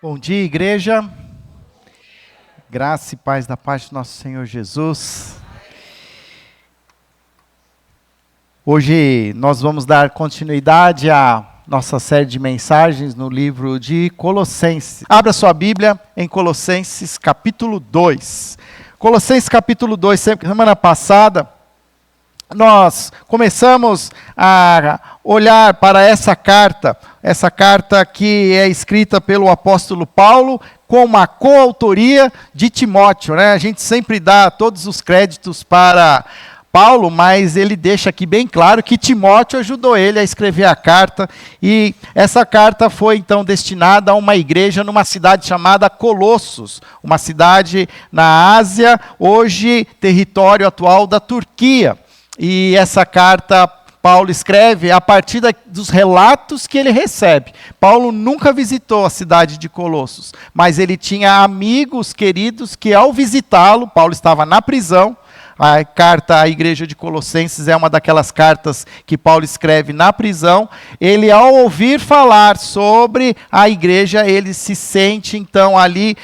Bom dia, igreja. Graça e paz da parte do nosso Senhor Jesus. Hoje nós vamos dar continuidade à nossa série de mensagens no livro de Colossenses. Abra sua Bíblia em Colossenses capítulo 2. Colossenses capítulo 2, semana passada, nós começamos a olhar para essa carta que é escrita pelo apóstolo Paulo, com uma coautoria de Timóteo, né? A gente sempre dá todos os créditos para Paulo, mas ele deixa aqui bem claro que Timóteo ajudou ele a escrever a carta, e essa carta foi então destinada a uma igreja numa cidade chamada Colossos, uma cidade na Ásia, hoje território atual da Turquia. E essa carta Paulo escreve a partir dos relatos que ele recebe. Paulo nunca visitou a cidade de Colossos, mas ele tinha amigos queridos que, ao visitá-lo, Paulo estava na prisão. A carta à igreja de Colossenses é uma daquelas cartas que Paulo escreve na prisão. Ele, ao ouvir falar sobre a igreja, ele se sente então ali...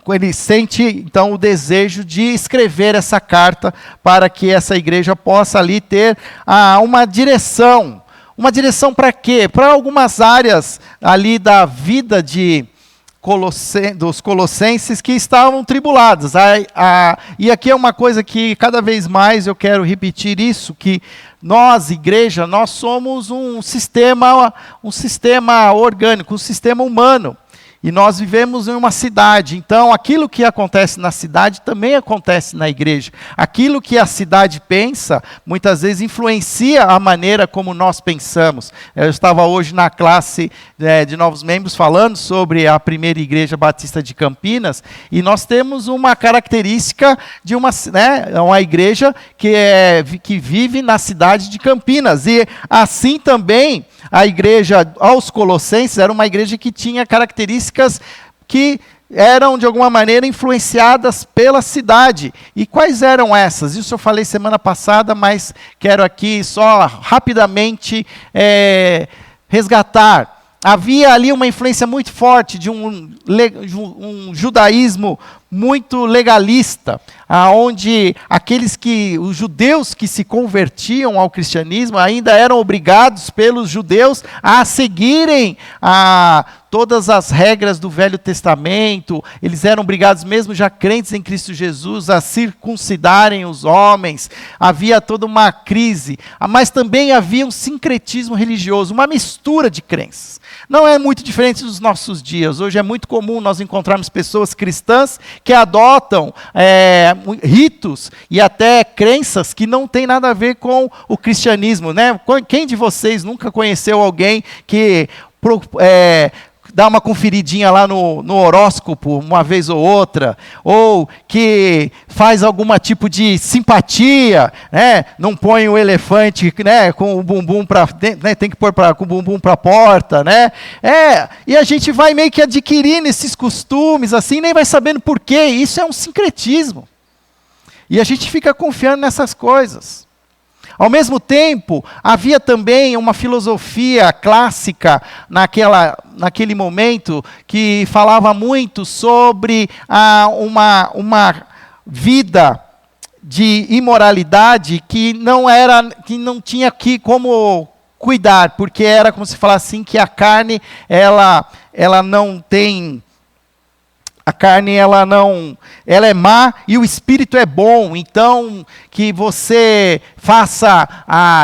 Ele sente, então, o desejo de escrever essa carta para que essa igreja possa ali ter uma direção. Uma direção para quê? Para algumas áreas ali da vida dos colossenses que estavam tribulados. E aqui é uma coisa que cada vez mais eu quero repetir isso, que nós, igreja, nós somos um sistema orgânico, um sistema humano. E nós vivemos em uma cidade, então aquilo que acontece na cidade também acontece na igreja. Aquilo que a cidade pensa, muitas vezes influencia a maneira como nós pensamos. Eu estava hoje na classe de novos membros falando sobre a primeira igreja batista de Campinas, e nós temos uma característica de uma igreja que vive na cidade de Campinas. E assim também a igreja aos Colossenses era uma igreja que tinha características que eram, de alguma maneira, influenciadas pela cidade. E quais eram essas? Isso eu falei semana passada, mas quero aqui só rapidamente resgatar. Havia ali uma influência muito forte de um judaísmo muito legalista, onde os judeus que se convertiam ao cristianismo ainda eram obrigados pelos judeus a seguirem todas as regras do Velho Testamento. Eles eram obrigados, mesmo já crentes em Cristo Jesus, a circuncidarem os homens. Havia toda uma crise, mas também havia um sincretismo religioso, uma mistura de crenças. Não é muito diferente dos nossos dias. Hoje é muito comum nós encontrarmos pessoas cristãs que adotam ritos e até crenças que não têm nada a ver com o cristianismo, né? Quem de vocês nunca conheceu alguém que dá uma conferidinha lá no horóscopo uma vez ou outra, ou que faz algum tipo de simpatia, né? Não põe o elefante, né, com o bumbum tem que pôr com o bumbum para a porta, né? E a gente vai meio que adquirindo esses costumes assim, nem vai sabendo por quê. Isso é um sincretismo. E a gente fica confiando nessas coisas. Ao mesmo tempo, havia também uma filosofia clássica naquele momento que falava muito sobre uma vida de imoralidade que não tinha como cuidar, porque era como se falasse assim, que a carne ela não tem... A carne, ela é má e o espírito é bom. Então, que você faça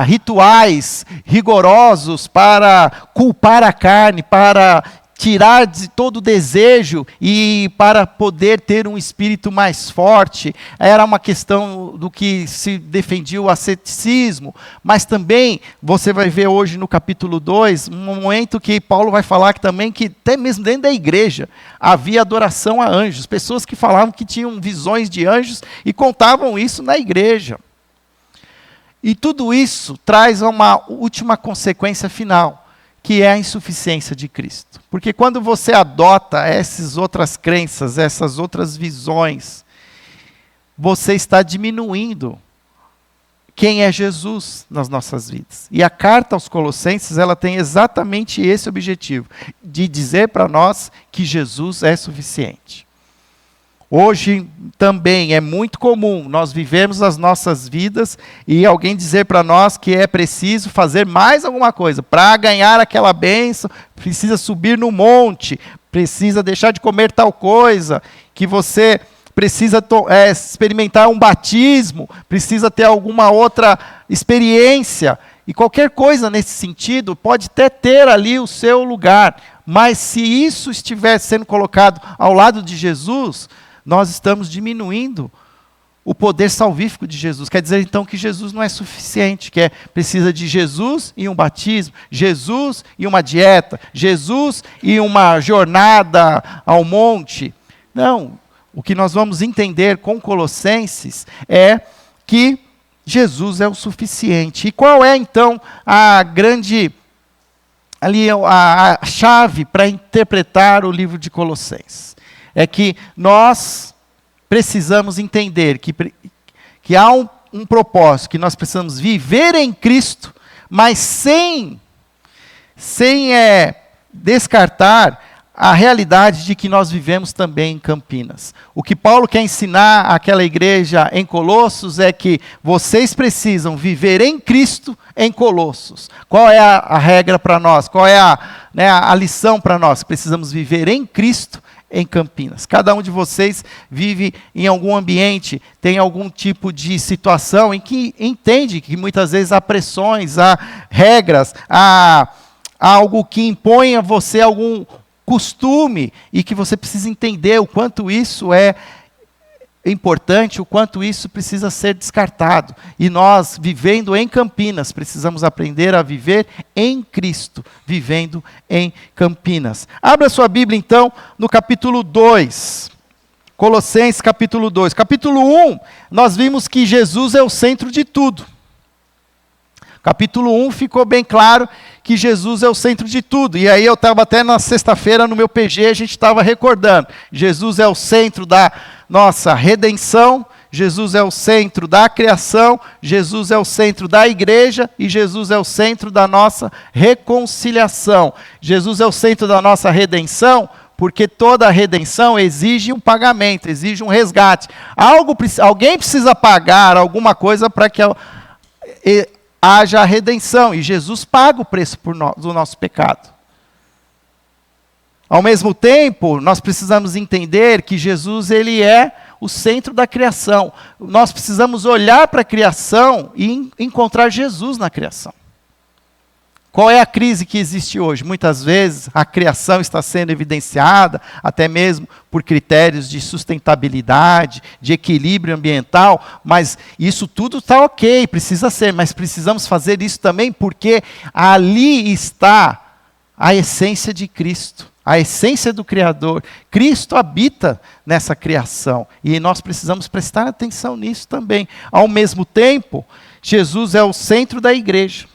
rituais rigorosos para culpar a carne, para tirar de todo o desejo e para poder ter um espírito mais forte. Era uma questão do que se defendia o asceticismo. Mas também, você vai ver hoje no capítulo 2, um momento que Paulo vai falar que até mesmo dentro da igreja, havia adoração a anjos. Pessoas que falavam que tinham visões de anjos e contavam isso na igreja. E tudo isso traz uma última consequência final, que é a insuficiência de Cristo. Porque quando você adota essas outras crenças, essas outras visões, você está diminuindo quem é Jesus nas nossas vidas. E a carta aos Colossenses, ela tem exatamente esse objetivo, de dizer para nós que Jesus é suficiente. Hoje também é muito comum nós vivemos as nossas vidas e alguém dizer para nós que é preciso fazer mais alguma coisa para ganhar aquela bênção, precisa subir no monte, precisa deixar de comer tal coisa, que você precisa experimentar um batismo, precisa ter alguma outra experiência, e qualquer coisa nesse sentido pode até ter ali o seu lugar, mas se isso estiver sendo colocado ao lado de Jesus, nós estamos diminuindo o poder salvífico de Jesus. Quer dizer então que Jesus não é suficiente, que precisa de Jesus e um batismo, Jesus e uma dieta, Jesus e uma jornada ao monte. Não. O que nós vamos entender com Colossenses é que Jesus é o suficiente. E qual é, então, a grande, ali, a chave para interpretar o livro de Colossenses? É que nós precisamos entender que há um propósito, que nós precisamos viver em Cristo, mas sem descartar a realidade de que nós vivemos também em Campinas. O que Paulo quer ensinar àquela igreja em Colossos é que vocês precisam viver em Cristo em Colossos. Qual é a regra para nós? Qual é a lição para nós? Precisamos viver em Cristo em Campinas. Cada um de vocês vive em algum ambiente, tem algum tipo de situação em que entende que muitas vezes há pressões, há regras, há algo que impõe a você algum costume, e que você precisa entender o quanto isso é importante, o quanto isso precisa ser descartado. E nós, vivendo em Campinas, precisamos aprender a viver em Cristo, vivendo em Campinas. Abra sua Bíblia, então, no capítulo 2. Colossenses, capítulo 2. Capítulo 1, nós vimos que Jesus é o centro de tudo. Capítulo 1 ficou bem claro que Jesus é o centro de tudo. E aí eu estava até na sexta-feira no meu PG, a gente estava recordando. Jesus é o centro da nossa redenção, Jesus é o centro da criação, Jesus é o centro da igreja e Jesus é o centro da nossa reconciliação. Jesus é o centro da nossa redenção, porque toda redenção exige um pagamento, exige um resgate. Alguém precisa pagar alguma coisa para que haja a redenção, e Jesus paga o preço do nosso pecado. Ao mesmo tempo, nós precisamos entender que Jesus, ele é o centro da criação. Nós precisamos olhar para a criação e encontrar Jesus na criação. Qual é a crise que existe hoje? Muitas vezes a criação está sendo evidenciada, até mesmo por critérios de sustentabilidade, de equilíbrio ambiental, mas isso tudo está ok, precisa ser, mas precisamos fazer isso também porque ali está a essência de Cristo, a essência do Criador. Cristo habita nessa criação e nós precisamos prestar atenção nisso também. Ao mesmo tempo, Jesus é o centro da igreja.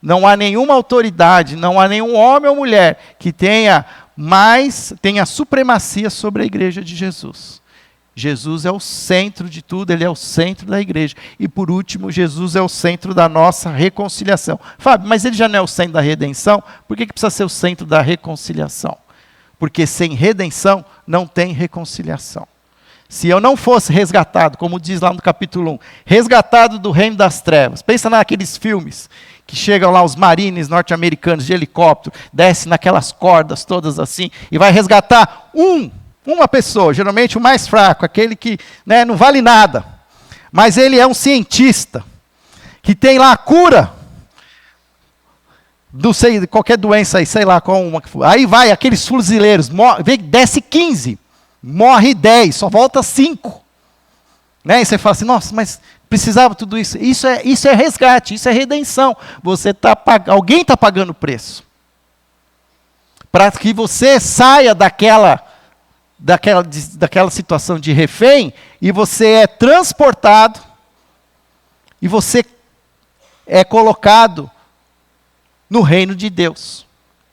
Não há nenhuma autoridade, não há nenhum homem ou mulher que tenha supremacia sobre a igreja de Jesus. Jesus é o centro de tudo, ele é o centro da igreja. E por último, Jesus é o centro da nossa reconciliação. Fábio, mas ele já não é o centro da redenção? Por que precisa ser o centro da reconciliação? Porque sem redenção não tem reconciliação. Se eu não fosse resgatado, como diz lá no capítulo 1, resgatado do reino das trevas, pensa naqueles filmes que chegam lá os marines norte-americanos de helicóptero, desce naquelas cordas todas assim, e vai resgatar uma pessoa, geralmente o mais fraco, aquele que não vale nada, mas ele é um cientista, que tem lá a cura, de qualquer doença aí, sei lá qual uma que for. Aí vai aqueles fuzileiros, desce 15, morre 10, só volta 5. E você fala assim, nossa, mas precisava tudo isso. Isso é resgate, isso é redenção. Alguém está pagando o preço. Para que você saia daquela situação de refém, e você é transportado, e você é colocado no reino de Deus.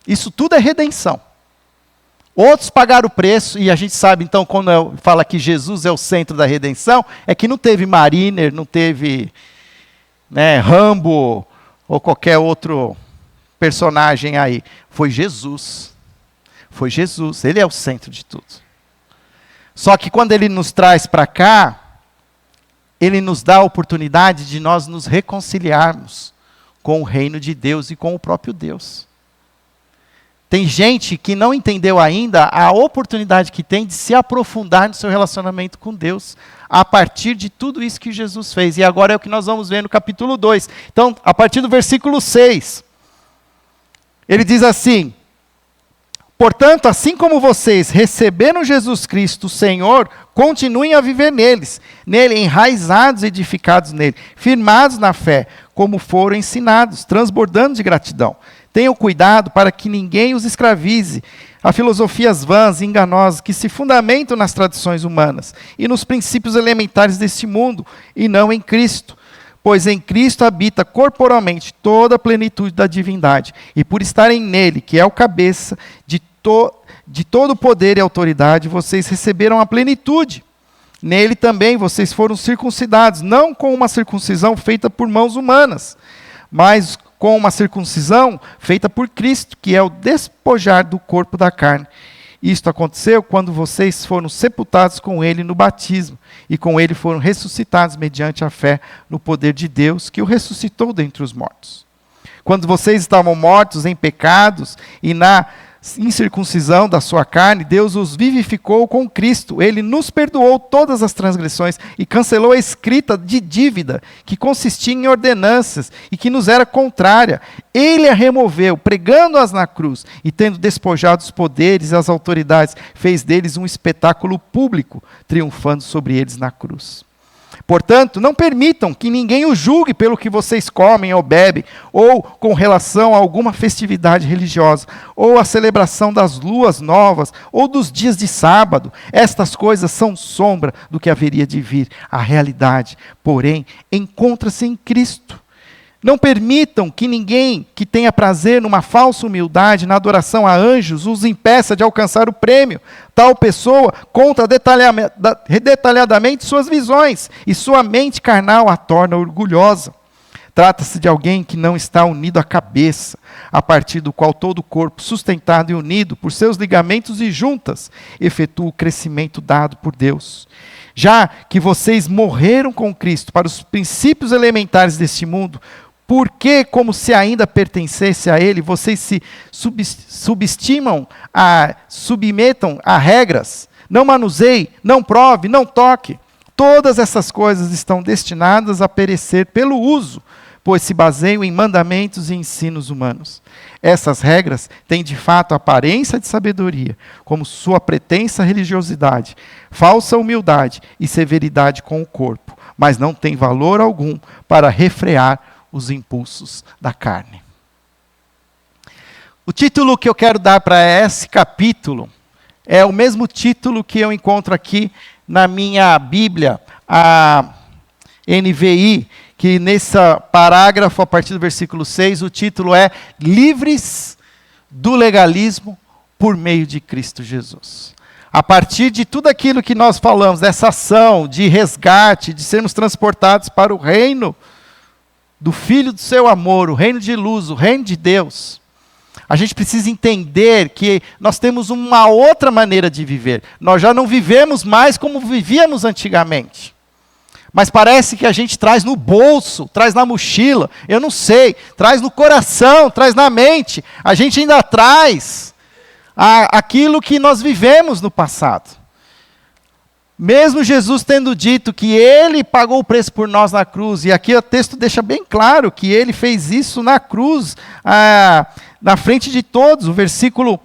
Isso tudo é redenção. Outros pagaram o preço, e a gente sabe, então, quando fala que Jesus é o centro da redenção, é que não teve Mariner, não teve né, Rambo ou qualquer outro personagem aí. Foi Jesus. Foi Jesus. Ele é o centro de tudo. Só que quando ele nos traz para cá, ele nos dá a oportunidade de nós nos reconciliarmos com o reino de Deus e com o próprio Deus. Tem gente que não entendeu ainda a oportunidade que tem de se aprofundar no seu relacionamento com Deus, a partir de tudo isso que Jesus fez. E agora é o que nós vamos ver no capítulo 2. Então, a partir do versículo 6, ele diz assim: portanto, assim como vocês receberam Jesus Cristo, o Senhor, continuem a viver nele enraizados e edificados nele, firmados na fé, como foram ensinados, transbordando de gratidão. Tenham cuidado para que ninguém os escravize a filosofias vãs e enganosas que se fundamentam nas tradições humanas e nos princípios elementares deste mundo, e não em Cristo. Pois em Cristo habita corporalmente toda a plenitude da divindade, e por estarem nele, que é o cabeça de todo o poder e autoridade, vocês receberam a plenitude. Nele também vocês foram circuncidados, não com uma circuncisão feita por mãos humanas, mas com uma circuncisão feita por Cristo, que é o despojar do corpo da carne. Isto aconteceu quando vocês foram sepultados com ele no batismo, e com ele foram ressuscitados mediante a fé no poder de Deus, que o ressuscitou dentre os mortos. Quando vocês estavam mortos em pecados e na incircuncisão da sua carne, Deus os vivificou com Cristo. Ele nos perdoou todas as transgressões e cancelou a escrita de dívida que consistia em ordenanças e que nos era contrária. Ele a removeu, pregando-as na cruz, e tendo despojado os poderes e as autoridades, fez deles um espetáculo público, triunfando sobre eles na cruz. Portanto, não permitam que ninguém os julgue pelo que vocês comem ou bebem, ou com relação a alguma festividade religiosa, ou a celebração das luas novas, ou dos dias de sábado. Estas coisas são sombra do que haveria de vir. A realidade, porém, encontra-se em Cristo. Não permitam que ninguém que tenha prazer numa falsa humildade, na adoração a anjos, os impeça de alcançar o prêmio. Tal pessoa conta detalhadamente suas visões, e sua mente carnal a torna orgulhosa. Trata-se de alguém que não está unido à cabeça, a partir do qual todo o corpo, sustentado e unido por seus ligamentos e juntas, efetua o crescimento dado por Deus. Já que vocês morreram com Cristo para os princípios elementares deste mundo, porque, como se ainda pertencesse a ele, vocês se submetam a regras? Não manuseie, não prove, não toque. Todas essas coisas estão destinadas a perecer pelo uso, pois se baseiam em mandamentos e ensinos humanos. Essas regras têm de fato aparência de sabedoria, como sua pretensa religiosidade, falsa humildade e severidade com o corpo, mas não têm valor algum para refrear os impulsos da carne. O título que eu quero dar para esse capítulo é o mesmo título que eu encontro aqui na minha Bíblia, a NVI, que nesse parágrafo, a partir do versículo 6, o título é Livres do Legalismo por meio de Cristo Jesus. A partir de tudo aquilo que nós falamos, dessa ação de resgate, de sermos transportados para o reino do Filho do seu amor, o reino de luz, o reino de Deus, a gente precisa entender que nós temos uma outra maneira de viver. Nós já não vivemos mais como vivíamos antigamente. Mas parece que a gente traz no bolso, traz na mochila, eu não sei, traz no coração, traz na mente. A gente ainda traz aquilo que nós vivemos no passado. Mesmo Jesus tendo dito que ele pagou o preço por nós na cruz, e aqui o texto deixa bem claro que ele fez isso na cruz, na frente de todos. O versículo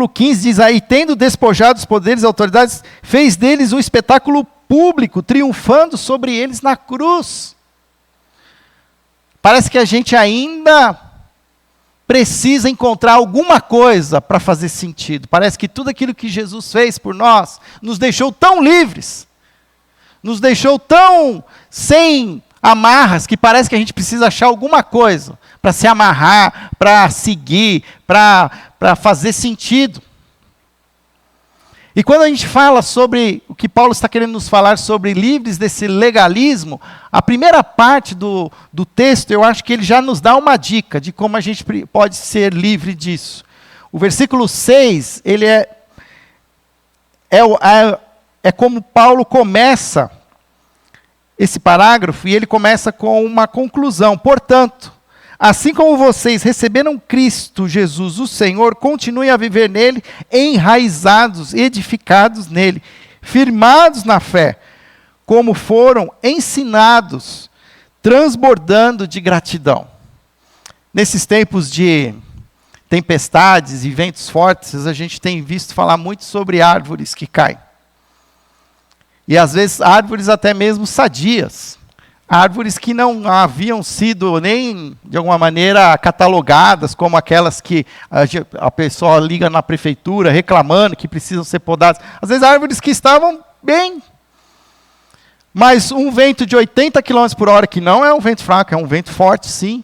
15 diz aí, tendo despojado os poderes e autoridades, fez deles um espetáculo público, triunfando sobre eles na cruz. Parece que a gente ainda precisa encontrar alguma coisa para fazer sentido. Parece que tudo aquilo que Jesus fez por nós nos deixou tão livres, nos deixou tão sem amarras, que parece que a gente precisa achar alguma coisa para se amarrar, para seguir, para fazer sentido. E quando a gente fala sobre o que Paulo está querendo nos falar sobre livres desse legalismo, a primeira parte do texto, eu acho que ele já nos dá uma dica de como a gente pode ser livre disso. O versículo 6, ele é como Paulo começa esse parágrafo, e ele começa com uma conclusão. Portanto, assim como vocês receberam Cristo Jesus, o Senhor, continuem a viver nele, enraizados, edificados nele, firmados na fé, como foram ensinados, transbordando de gratidão. Nesses tempos de tempestades e ventos fortes, a gente tem visto falar muito sobre árvores que caem. E às vezes árvores até mesmo sadias. Árvores que não haviam sido nem, de alguma maneira, catalogadas como aquelas que a pessoa liga na prefeitura reclamando que precisam ser podadas. Às vezes árvores que estavam bem. Mas um vento de 80 km por hora, que não é um vento fraco, é um vento forte, sim,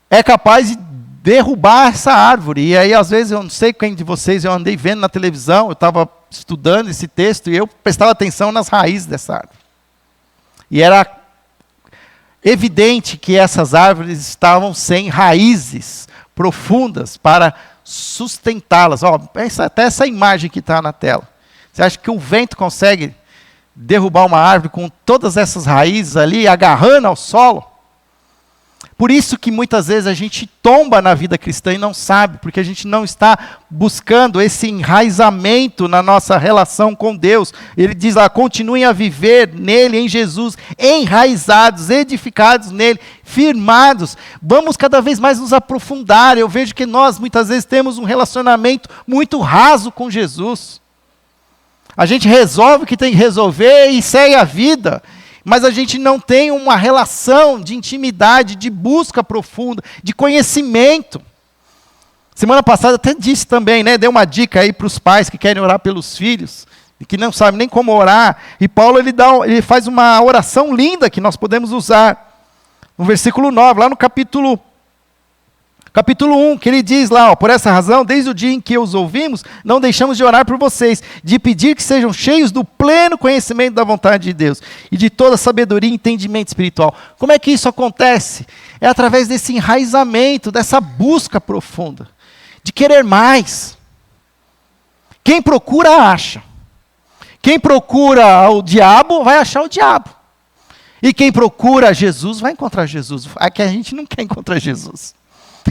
é capaz de derrubar essa árvore. E aí, às vezes, eu não sei quem de vocês, eu andei vendo na televisão, eu estava estudando esse texto e eu prestava atenção nas raízes dessa árvore. E era evidente que essas árvores estavam sem raízes profundas para sustentá-las. Até essa imagem que está na tela. Você acha que o vento consegue derrubar uma árvore com todas essas raízes ali, agarrando ao solo? Por isso que muitas vezes a gente tomba na vida cristã e não sabe, porque a gente não está buscando esse enraizamento na nossa relação com Deus. Ele diz lá, continuem a viver nele, em Jesus, enraizados, edificados nele, firmados. Vamos cada vez mais nos aprofundar. Eu vejo que nós muitas vezes temos um relacionamento muito raso com Jesus. A gente resolve o que tem que resolver e segue a vida. Mas a gente não tem uma relação de intimidade, de busca profunda, de conhecimento. Semana passada até disse também, né? Deu uma dica aí para os pais que querem orar pelos filhos, e que não sabem nem como orar. E Paulo ele faz uma oração linda que nós podemos usar. No versículo 9, lá no capítulo 1, que ele diz lá, por essa razão, desde o dia em que os ouvimos, não deixamos de orar por vocês, de pedir que sejam cheios do pleno conhecimento da vontade de Deus, e de toda sabedoria e entendimento espiritual. Como é que isso acontece? É através desse enraizamento, dessa busca profunda, de querer mais. Quem procura, acha. Quem procura o diabo, vai achar o diabo. E quem procura Jesus, vai encontrar Jesus. Aqui a gente não quer encontrar Jesus.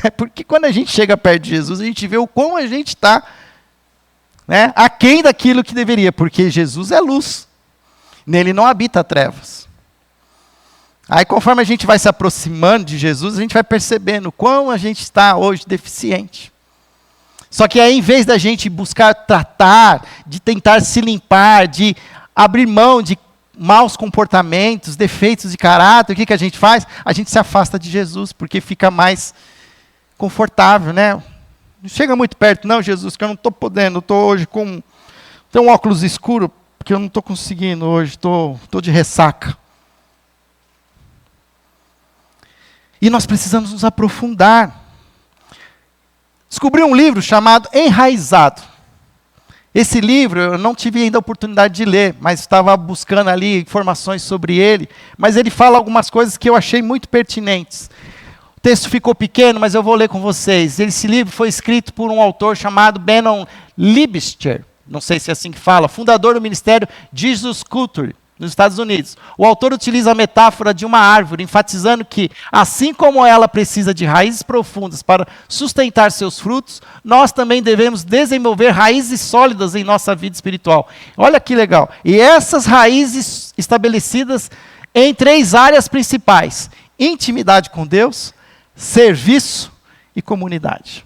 É porque quando a gente chega perto de Jesus, a gente vê o quão a gente está, né, aquém daquilo que deveria, porque Jesus é luz, nele não habita trevas. Aí conforme a gente vai se aproximando de Jesus, a gente vai percebendo o quão a gente está hoje deficiente. Só que aí, em vez da gente buscar tratar, de tentar se limpar, de abrir mão de maus comportamentos, defeitos de caráter, o que a gente faz? A gente se afasta de Jesus, porque fica mais confortável, né? Não chega muito perto, não, Jesus, que eu não estou podendo, eu estou hoje com... Tem um óculos escuro, porque eu não estou conseguindo hoje, estou de ressaca. E nós precisamos nos aprofundar. Descobri um livro chamado Enraizado. Esse livro eu não tive ainda a oportunidade de ler, mas estava buscando ali informações sobre ele, mas ele fala algumas coisas que eu achei muito pertinentes. O texto ficou pequeno, mas eu vou ler com vocês. Esse livro foi escrito por um autor chamado Bennon Liebscher, não sei se é assim que fala, fundador do ministério Jesus Culture, nos Estados Unidos. O autor utiliza a metáfora de uma árvore, enfatizando que, assim como ela precisa de raízes profundas para sustentar seus frutos, nós também devemos desenvolver raízes sólidas em nossa vida espiritual. Olha que legal. E essas raízes estabelecidas em 3 áreas principais: intimidade com Deus, serviço e comunidade.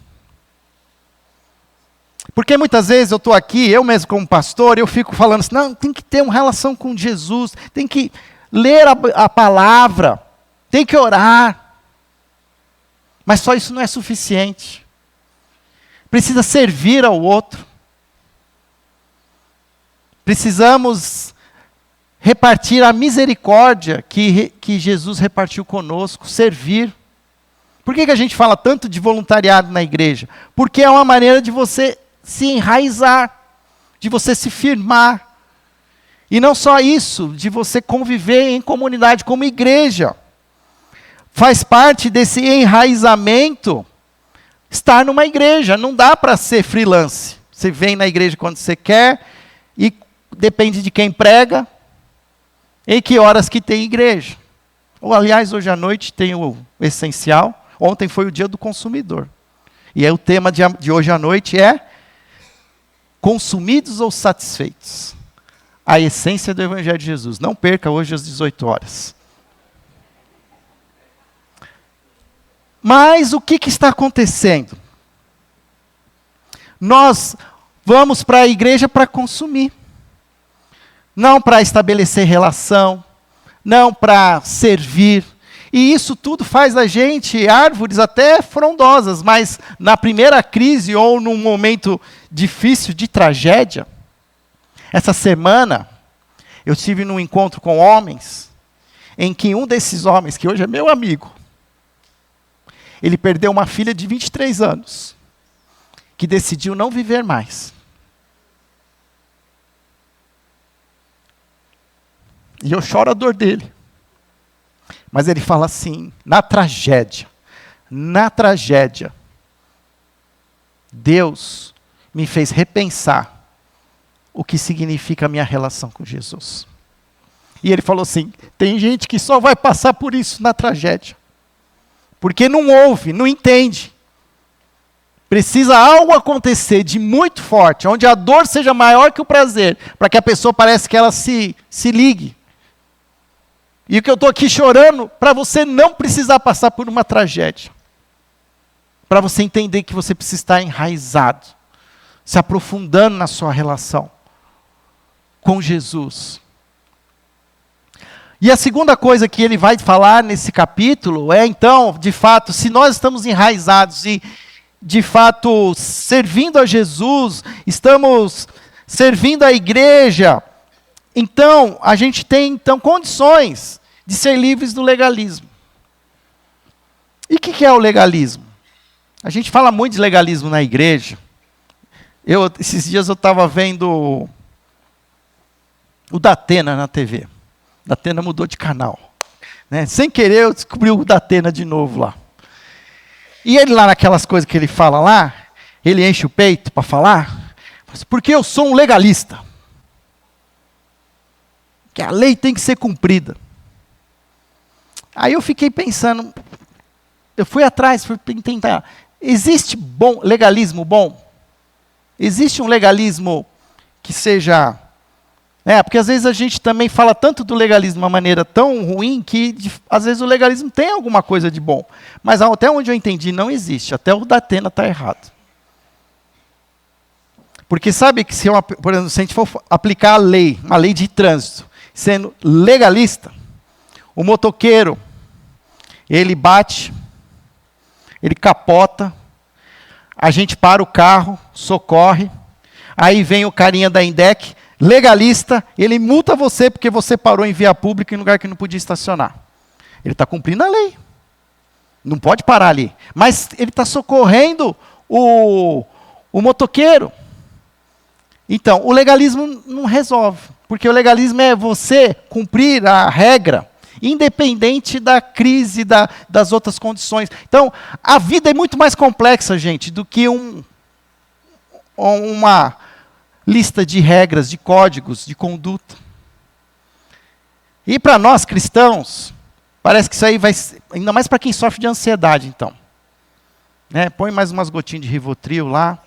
Porque muitas vezes eu estou aqui, eu mesmo como pastor, eu fico falando assim, não, tem que ter uma relação com Jesus, tem que ler a palavra, tem que orar. Mas só isso não é suficiente. Precisa servir ao outro. Precisamos repartir a misericórdia que Jesus repartiu conosco, servir. Por que a gente fala tanto de voluntariado na igreja? Porque é uma maneira de você se enraizar, de você se firmar. E não só isso, de você conviver em comunidade como igreja. Faz parte desse enraizamento estar numa igreja. Não dá para ser freelance. Você vem na igreja quando você quer e depende de quem prega, em que horas que tem igreja. Ou, aliás, hoje à noite tem o essencial. Ontem foi o dia do consumidor. E aí o tema de hoje à noite é consumidos ou satisfeitos? A essência do Evangelho de Jesus. Não perca hoje às 18 horas. Mas o que está acontecendo? Nós vamos para a igreja para consumir. Não para estabelecer relação. Não para servir. E isso tudo faz da gente árvores até frondosas. Mas na primeira crise ou num momento difícil de tragédia, essa semana, eu estive num encontro com homens, em que um desses homens, que hoje é meu amigo, ele perdeu uma filha de 23 anos, que decidiu não viver mais. E eu choro a dor dele. Mas ele fala assim, na tragédia, Deus me fez repensar o que significa a minha relação com Jesus. E ele falou assim, tem gente que só vai passar por isso na tragédia. Porque não ouve, não entende. Precisa algo acontecer de muito forte, onde a dor seja maior que o prazer, para que a pessoa pareça que ela se ligue. E o que eu estou aqui chorando, para você não precisar passar por uma tragédia. Para você entender que você precisa estar enraizado, se aprofundando na sua relação com Jesus. E a segunda coisa que ele vai falar nesse capítulo é, então, de fato, se nós estamos enraizados e, de fato, servindo a Jesus, estamos servindo a igreja, então, a gente tem, então, condições de ser livres do legalismo. E o que é o legalismo? A gente fala muito de legalismo na igreja. Esses dias eu estava vendo o Datena na TV. O Datena mudou de canal. Né? Sem querer, eu descobri o Datena de novo lá. E ele lá, naquelas coisas que ele fala lá, ele enche o peito para falar, porque eu sou um legalista. Que a lei tem que ser cumprida. Aí eu fiquei pensando, eu fui atrás, fui tentar, existe legalismo bom? Existe um legalismo que seja... porque às vezes a gente também fala tanto do legalismo de uma maneira tão ruim que às vezes o legalismo tem alguma coisa de bom. Mas até onde eu entendi, não existe. Até o Datena está errado. Porque sabe que por exemplo, se a gente for aplicar a lei, uma lei de trânsito, sendo legalista, o motoqueiro, ele bate, ele capota, a gente para o carro, socorre, aí vem o carinha da INDEC, legalista, ele multa você porque você parou em via pública em lugar que não podia estacionar. Ele está cumprindo a lei. Não pode parar ali. Mas ele está socorrendo o motoqueiro. Então, o legalismo não resolve. Porque o legalismo é você cumprir a regra, independente da crise, das outras condições. Então, a vida é muito mais complexa, gente, do que uma lista de regras, de códigos, de conduta. E para nós cristãos, parece que isso aí vai... Ainda mais para quem sofre de ansiedade, então. Põe mais umas gotinhas de Rivotril lá.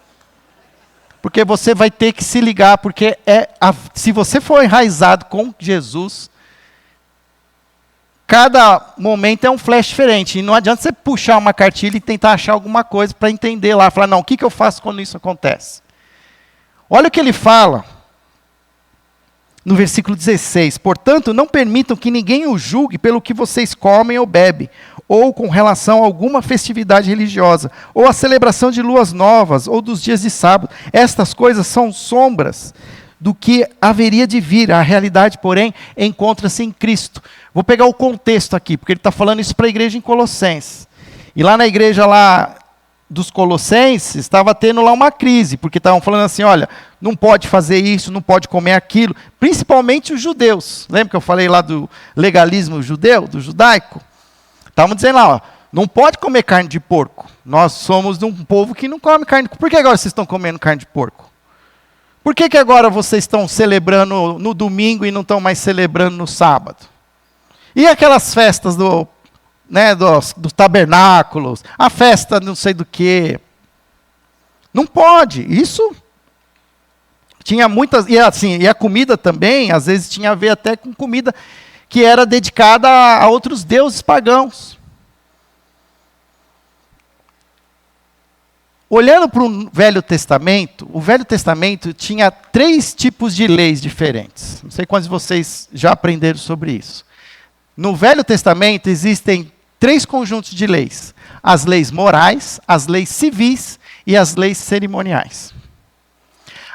Porque você vai ter que se ligar, porque se você for enraizado com Jesus, cada momento é um flash diferente. E não adianta você puxar uma cartilha e tentar achar alguma coisa para entender lá. Falar, não, o que eu faço quando isso acontece? Olha o que ele fala no versículo 16. Portanto, não permitam que ninguém o julgue pelo que vocês comem ou bebem, ou com relação a alguma festividade religiosa, ou a celebração de luas novas, ou dos dias de sábado. Estas coisas são sombras do que haveria de vir. A realidade, porém, encontra-se em Cristo. Vou pegar o contexto aqui, porque ele está falando isso para a igreja em Colossenses. E lá na igreja lá dos colossenses estava tendo lá uma crise, porque estavam falando assim, olha, não pode fazer isso, não pode comer aquilo, principalmente os judeus. Lembra que eu falei lá do legalismo judeu, do judaico? Estavam dizendo lá, ó, não pode comer carne de porco. Nós somos um povo que não come carne de porco. Por que agora vocês estão comendo carne de porco? Por que agora vocês estão celebrando no domingo e não estão mais celebrando no sábado? E aquelas festas dos tabernáculos, a festa não sei do que. Não pode. Isso tinha muitas. E a comida também, às vezes, tinha a ver até com comida que era dedicada a outros deuses pagãos. Olhando para o Velho Testamento tinha 3 tipos de leis diferentes. Não sei quantos de vocês já aprenderam sobre isso. No Velho Testamento existem 3 conjuntos de leis: as leis morais, as leis civis e as leis cerimoniais.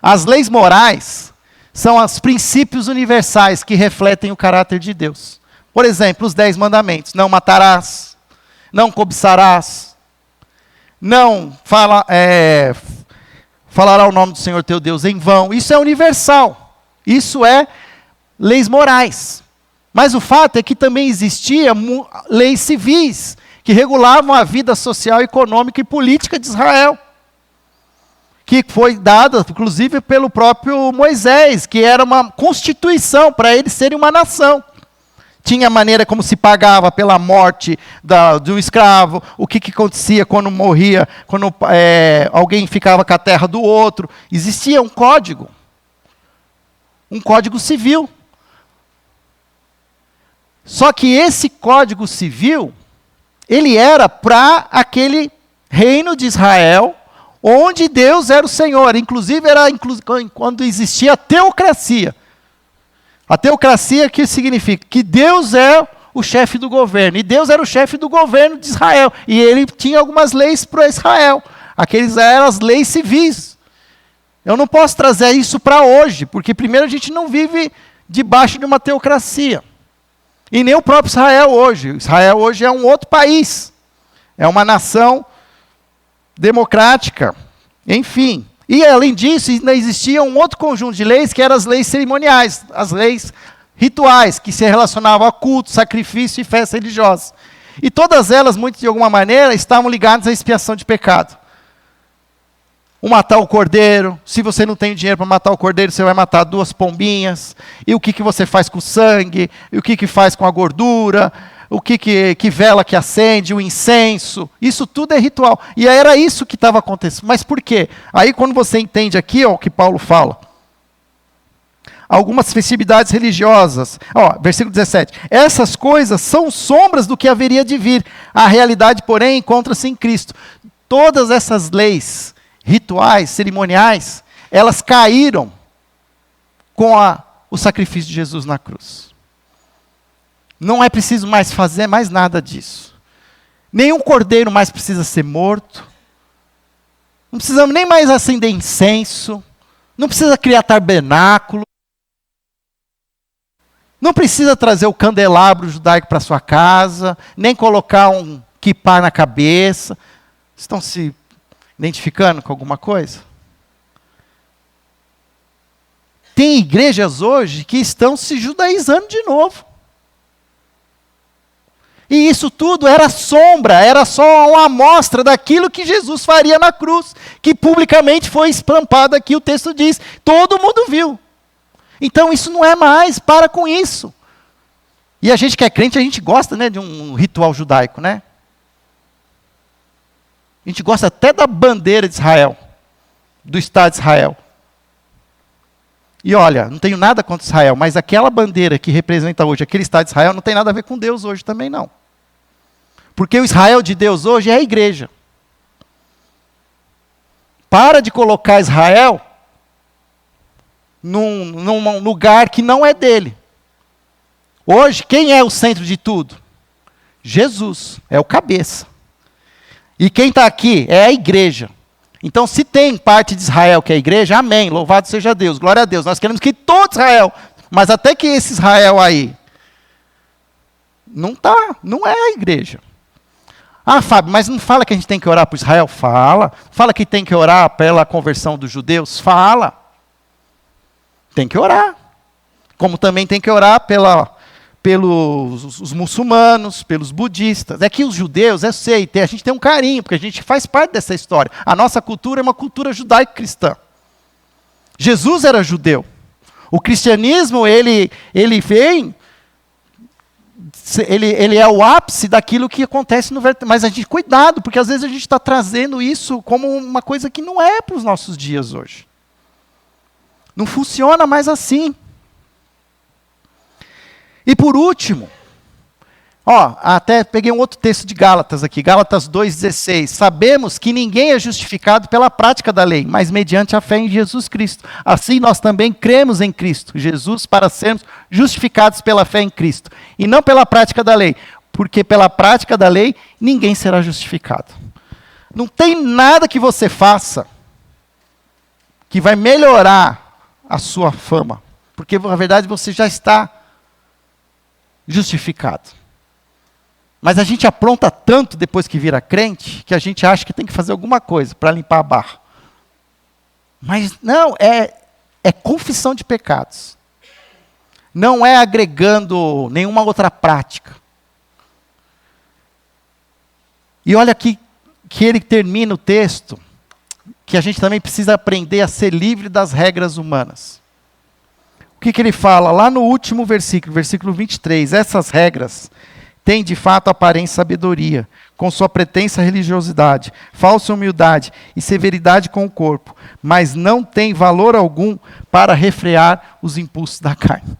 As leis morais são os princípios universais que refletem o caráter de Deus. Por exemplo, os 10 mandamentos: não matarás, não cobiçarás, não falará o nome do Senhor teu Deus em vão. Isso é universal. Isso é leis morais. Mas o fato é que também existiam leis civis que regulavam a vida social, econômica e política de Israel, que foi dada, inclusive, pelo próprio Moisés, que era uma constituição para eles serem uma nação. Tinha a maneira como se pagava pela morte de um escravo, o que acontecia quando morria, quando alguém ficava com a terra do outro. Existia um código civil. Só que esse código civil, ele era para aquele reino de Israel, onde Deus era o Senhor. Inclusive, era quando existia a teocracia. A teocracia que significa que Deus é o chefe do governo. E Deus era o chefe do governo de Israel. E ele tinha algumas leis para Israel. Aqueles eram as leis civis. Eu não posso trazer isso para hoje, porque primeiro a gente não vive debaixo de uma teocracia. E nem o próprio Israel hoje. Israel hoje é um outro país. É uma nação democrática. Enfim. E, além disso, ainda existia um outro conjunto de leis, que eram as leis cerimoniais, as leis rituais, que se relacionavam a culto, sacrifício e festa religiosa. E todas elas, muito de alguma maneira, estavam ligadas à expiação de pecado. O matar o cordeiro, se você não tem dinheiro para matar o cordeiro, você vai matar 2 pombinhas. E o que você faz com o sangue, e o que faz com a gordura, o que vela que acende, o incenso, isso tudo é ritual. E era isso que estava acontecendo. Mas por quê? Aí quando você entende aqui, ó, o que Paulo fala, algumas festividades religiosas, versículo 17, essas coisas são sombras do que haveria de vir, a realidade, porém, encontra-se em Cristo. Todas essas leis, rituais, cerimoniais, elas caíram com o sacrifício de Jesus na cruz. Não é preciso mais fazer mais nada disso. Nenhum cordeiro mais precisa ser morto. Não precisamos nem mais acender incenso. Não precisa criar tabernáculo. Não precisa trazer o candelabro judaico para sua casa. Nem colocar um quipá na cabeça. Estão se identificando com alguma coisa? Tem igrejas hoje que estão se judaizando de novo. E isso tudo era sombra, era só uma amostra daquilo que Jesus faria na cruz, que publicamente foi estampado aqui, o texto diz, todo mundo viu. Então isso não é mais, para com isso. E a gente que é crente, a gente gosta, né, de um ritual judaico, né? A gente gosta até da bandeira de Israel, do Estado de Israel. E olha, não tenho nada contra Israel, mas aquela bandeira que representa hoje aquele Estado de Israel não tem nada a ver com Deus hoje também não. Porque o Israel de Deus hoje é a igreja. Para de colocar Israel num lugar que não é dele. Hoje, quem é o centro de tudo? Jesus, é o cabeça. E quem está aqui é a igreja. Então, se tem parte de Israel que é a igreja, amém, louvado seja Deus, glória a Deus. Nós queremos que todo Israel, mas até que esse Israel aí, não é a igreja. Ah, Fábio, mas não fala que a gente tem que orar por Israel? Fala. Fala que tem que orar pela conversão dos judeus? Fala. Tem que orar. Como também tem que orar pelos os muçulmanos, pelos budistas. É que os judeus, eu sei, a gente tem um carinho, porque a gente faz parte dessa história. A nossa cultura é uma cultura judaico-cristã. Jesus era judeu. O cristianismo, ele vem... Ele é o ápice daquilo que acontece no verdadeiro. Mas a gente, cuidado, porque às vezes a gente está trazendo isso como uma coisa que não é para os nossos dias hoje. Não funciona mais assim. E por último, até peguei um outro texto de Gálatas aqui, Gálatas 2,16. Sabemos que ninguém é justificado pela prática da lei, mas mediante a fé em Jesus Cristo. Assim nós também cremos em Cristo, Jesus, para sermos justificados pela fé em Cristo. E não pela prática da lei, porque pela prática da lei ninguém será justificado. Não tem nada que você faça que vai melhorar a sua fama, porque na verdade você já está justificado. Mas a gente apronta tanto depois que vira crente, que a gente acha que tem que fazer alguma coisa para limpar a barra. Mas não, é confissão de pecados. Não é agregando nenhuma outra prática. E olha aqui que ele termina o texto, que a gente também precisa aprender a ser livre das regras humanas. O que ele fala? Lá no último versículo, versículo 23, essas regras têm de fato aparência e sabedoria, com sua pretensa religiosidade, falsa humildade e severidade com o corpo, mas não tem valor algum para refrear os impulsos da carne.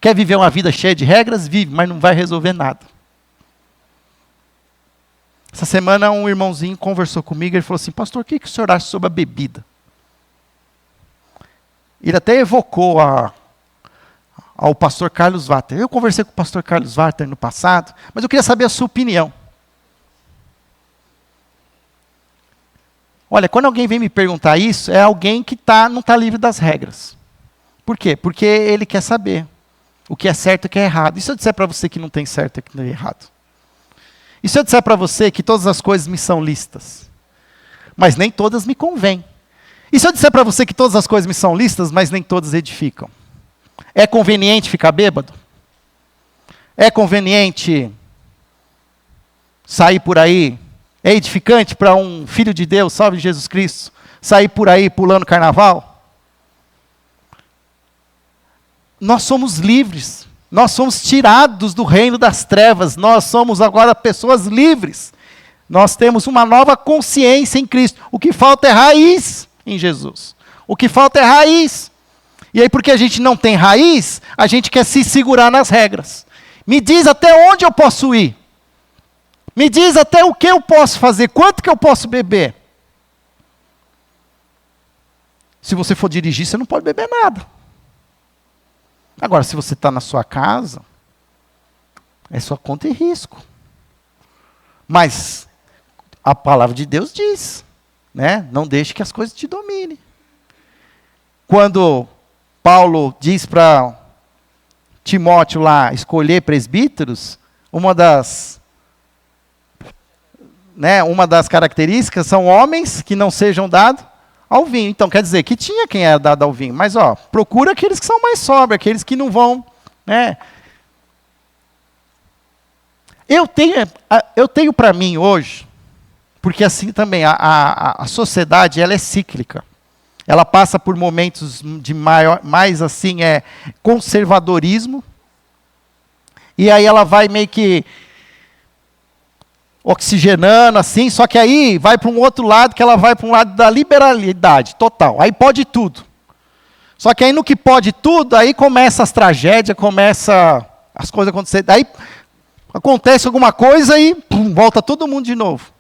Quer viver uma vida cheia de regras? Vive, mas não vai resolver nada. Essa semana um irmãozinho conversou comigo, ele falou assim, pastor, o que o senhor acha sobre a bebida? Ele até evocou ao pastor Carlos Vater. Eu conversei com o pastor Carlos Vater no passado, mas eu queria saber a sua opinião. Olha, quando alguém vem me perguntar isso, é alguém que não está livre das regras. Por quê? Porque ele quer saber o que é certo e o que é errado. E se eu disser para você que não tem certo e que não é errado? E se eu disser para você que todas as coisas me são lícitas, mas nem todas me convêm? E se eu disser para você que todas as coisas me são lícitas, mas nem todas edificam? É conveniente ficar bêbado? É conveniente sair por aí? É edificante para um filho de Deus, salve Jesus Cristo, sair por aí pulando carnaval? Nós somos livres. Nós somos tirados do reino das trevas. Nós somos agora pessoas livres. Nós temos uma nova consciência em Cristo. O que falta é raiz em Jesus. O que falta é raiz. E aí, porque a gente não tem raiz, a gente quer se segurar nas regras. Me diz até onde eu posso ir. Me diz até o que eu posso fazer, quanto que eu posso beber. Se você for dirigir, você não pode beber nada. Agora, se você está na sua casa, é sua conta e risco. Mas a palavra de Deus diz, né? Não deixe que as coisas te dominem. Quando Paulo diz para Timóteo lá escolher presbíteros, uma das características são homens que não sejam dados ao vinho. Então, quer dizer que tinha quem era dado ao vinho. Mas, procura aqueles que são mais sóbrios, aqueles que não vão, né? Eu tenho para mim hoje, porque assim também, a sociedade, ela é cíclica. Ela passa por momentos de mais assim, conservadorismo. E aí ela vai meio que oxigenando, assim, só que aí vai para um outro lado, que ela vai para um lado da liberalidade total. Aí pode tudo. Só que aí no que pode tudo, aí começa as tragédias, começa as coisas acontecerem. Aí acontece alguma coisa e volta todo mundo de novo.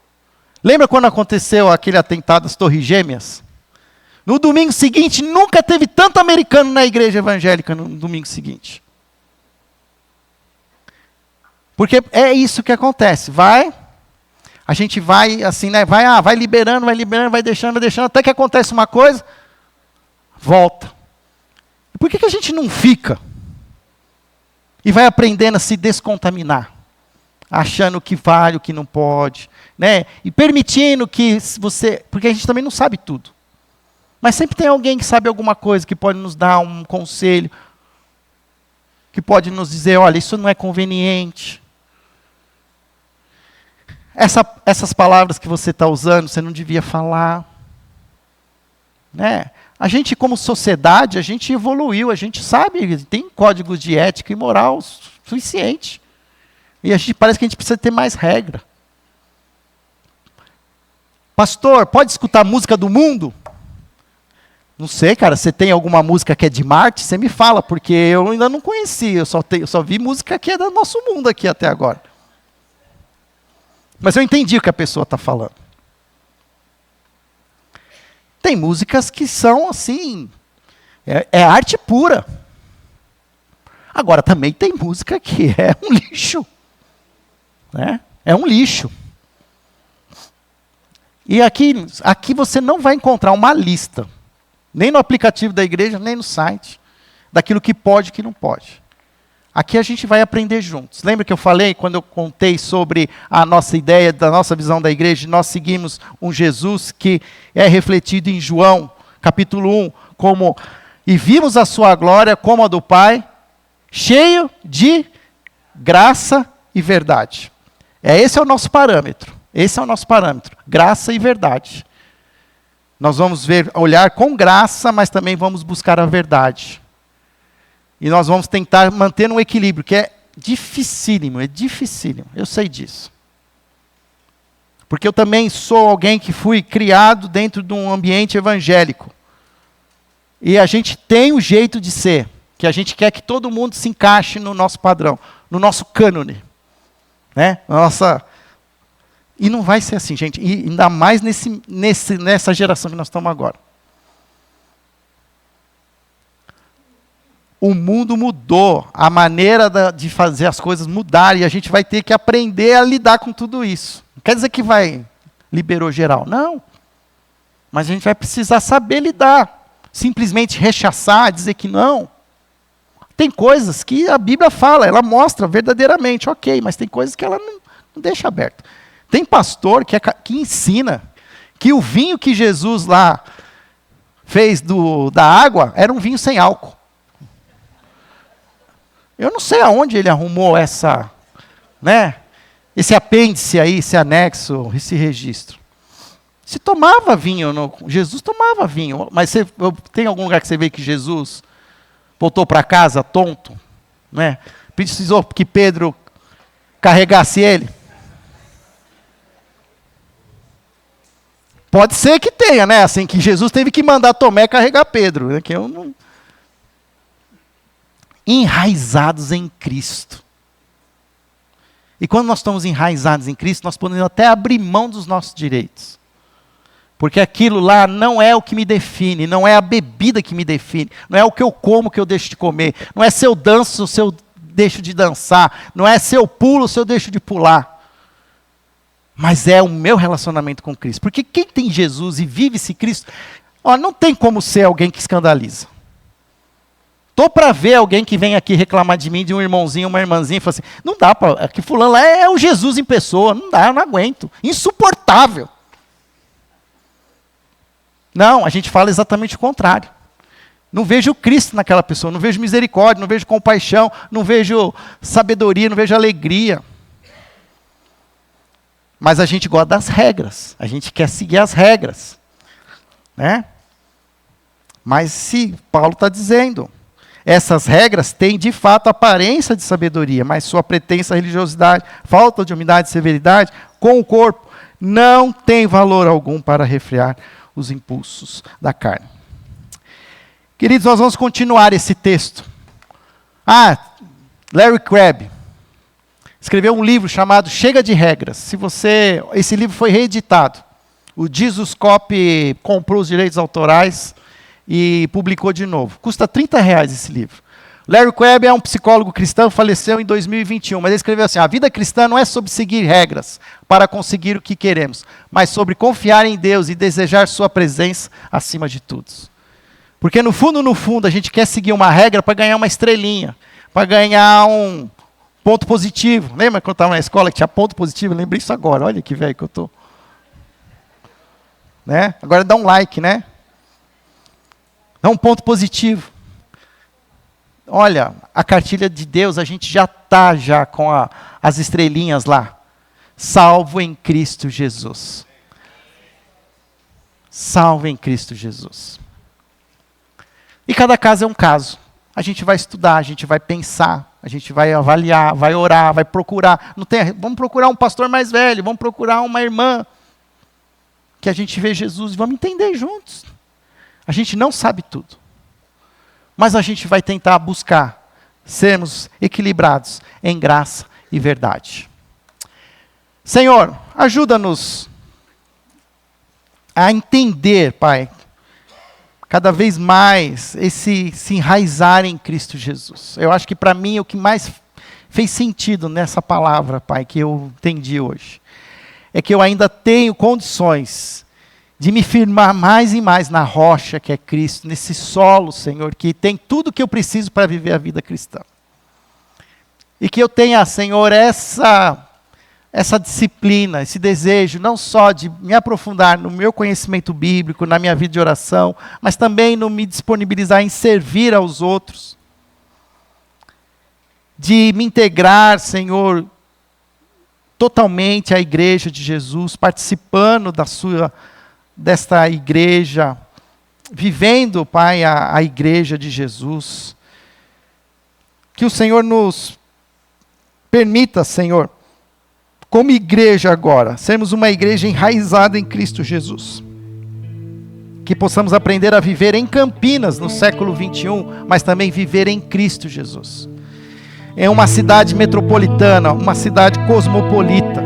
Lembra quando aconteceu aquele atentado às Torres Gêmeas? No domingo seguinte, nunca teve tanto americano na igreja evangélica no domingo seguinte. Porque é isso que acontece. A gente vai assim, né? Vai liberando, vai deixando, até que acontece uma coisa, volta. E por que a gente não fica? E vai aprendendo a se descontaminar. achando que vale o que não pode, né? E permitindo que você... Porque a gente também não sabe tudo. Mas sempre tem alguém que sabe alguma coisa, que pode nos dar um conselho, que pode nos dizer, olha, isso não é conveniente. Essas palavras que você está usando, você não devia falar. Né? A gente, como sociedade, a gente evoluiu, a gente sabe, tem códigos de ética e moral suficiente. E a gente parece que a gente precisa ter mais regra. Pastor, pode escutar música do mundo? Não sei, cara, você tem alguma música que é de Marte? Você me fala, porque eu ainda não conheci, eu só vi música que é do nosso mundo aqui até agora. Mas eu entendi o que a pessoa está falando. Tem músicas que são assim, é arte pura. Agora também tem música que é um lixo. Né? É um lixo. E aqui você não vai encontrar uma lista, nem no aplicativo da igreja, nem no site, daquilo que pode e que não pode. Aqui a gente vai aprender juntos. Lembra que eu falei, quando eu contei sobre a nossa ideia, da nossa visão da igreja, nós seguimos um Jesus que é refletido em João, capítulo 1, como, e vimos a sua glória como a do Pai, cheio de graça e verdade. Esse é o nosso parâmetro. Esse é o nosso parâmetro. Graça e verdade. Nós vamos olhar com graça, mas também vamos buscar a verdade. E nós vamos tentar manter um equilíbrio, que é dificílimo, eu sei disso. Porque eu também sou alguém que fui criado dentro de um ambiente evangélico. E a gente tem o jeito de ser, que a gente quer que todo mundo se encaixe no nosso padrão, no nosso cânone. Né? E não vai ser assim, gente, e ainda mais nessa geração que nós estamos agora. O mundo mudou, a maneira de fazer as coisas mudaram, e a gente vai ter que aprender a lidar com tudo isso. Não quer dizer que liberou geral, não. Mas a gente vai precisar saber lidar. Simplesmente rechaçar, dizer que não. Tem coisas que a Bíblia fala, ela mostra verdadeiramente, ok, mas tem coisas que ela não deixa aberto. Tem pastor que ensina que o vinho que Jesus lá fez da água era um vinho sem álcool. Eu não sei aonde ele arrumou esse apêndice aí, esse anexo, esse registro. Se tomava vinho, Jesus tomava vinho, mas tem algum lugar que você vê que Jesus voltou para casa tonto? Né? Precisou que Pedro carregasse ele? Pode ser que tenha, né? Assim, que Jesus teve que mandar Tomé carregar Pedro. Né? Que eu não... Enraizados em Cristo. E quando nós estamos enraizados em Cristo, nós podemos até abrir mão dos nossos direitos. Porque aquilo lá não é o que me define, não é a bebida que me define, não é o que eu como, que eu deixo de comer, não é se eu danço, se eu deixo de dançar, não é se eu pulo, se eu deixo de pular. Mas é o meu relacionamento com Cristo. Porque quem tem Jesus e vive esse Cristo, não tem como ser alguém que escandaliza. Estou para ver alguém que vem aqui reclamar de mim, de um irmãozinho, uma irmãzinha, e fala assim, não dá para, que fulano lá é o Jesus em pessoa, não dá, eu não aguento, insuportável. Não, a gente fala exatamente o contrário. Não vejo Cristo naquela pessoa, não vejo misericórdia, não vejo compaixão, não vejo sabedoria, não vejo alegria. Mas a gente gosta das regras, a gente quer seguir as regras. Né? Mas se Paulo está dizendo... Essas regras têm, de fato, aparência de sabedoria, mas sua pretensa religiosidade, falta de humildade e severidade com o corpo, não tem valor algum para refrear os impulsos da carne. Queridos, nós vamos continuar esse texto. Larry Crabb escreveu um livro chamado Chega de Regras. Esse livro foi reeditado. O Jesus Cop comprou os direitos autorais e publicou de novo. Custa R$30 esse livro. Larry Crabb é um psicólogo cristão, faleceu em 2021, mas ele escreveu assim, a vida cristã não é sobre seguir regras para conseguir o que queremos, mas sobre confiar em Deus e desejar sua presença acima de tudo. Porque no fundo, a gente quer seguir uma regra para ganhar uma estrelinha, para ganhar um ponto positivo. Lembra quando eu estava na escola que tinha ponto positivo? Eu lembrei isso agora. Olha que velho que eu estou. Né? Agora dá um like, né? Dá um ponto positivo. Olha, a cartilha de Deus, a gente já está já com as estrelinhas lá. Salvo em Cristo Jesus. Salvo em Cristo Jesus. E cada caso é um caso. A gente vai estudar, a gente vai pensar, a gente vai avaliar, vai orar, vai procurar. Vamos procurar um pastor mais velho, vamos procurar uma irmã que a gente vê Jesus e vamos entender juntos. A gente não sabe tudo. Mas a gente vai tentar buscar sermos equilibrados em graça e verdade. Senhor, ajuda-nos a entender, Pai, cada vez mais se enraizar em Cristo Jesus. Eu acho que para mim o que mais fez sentido nessa palavra, Pai, que eu entendi hoje, é que eu ainda tenho condições de me firmar mais e mais na rocha que é Cristo, nesse solo, Senhor, que tem tudo que eu preciso para viver a vida cristã. E que eu tenha, Senhor, essa disciplina, esse desejo, não só de me aprofundar no meu conhecimento bíblico, na minha vida de oração, mas também no me disponibilizar em servir aos outros. De me integrar, Senhor, totalmente à igreja de Jesus, participando desta igreja, vivendo, Pai, a igreja de Jesus. Que o Senhor nos permita, Senhor, como igreja agora, sermos uma igreja enraizada em Cristo Jesus. Que possamos aprender a viver em Campinas, no século 21, mas também viver em Cristo Jesus. É uma cidade metropolitana, uma cidade cosmopolita,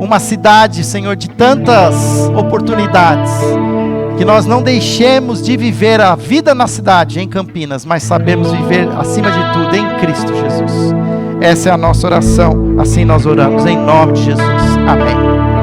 uma cidade, Senhor, de tantas oportunidades, que nós não deixemos de viver a vida na cidade, em Campinas, mas sabemos viver, acima de tudo, em Cristo Jesus. Essa é a nossa oração, assim nós oramos, em nome de Jesus. Amém.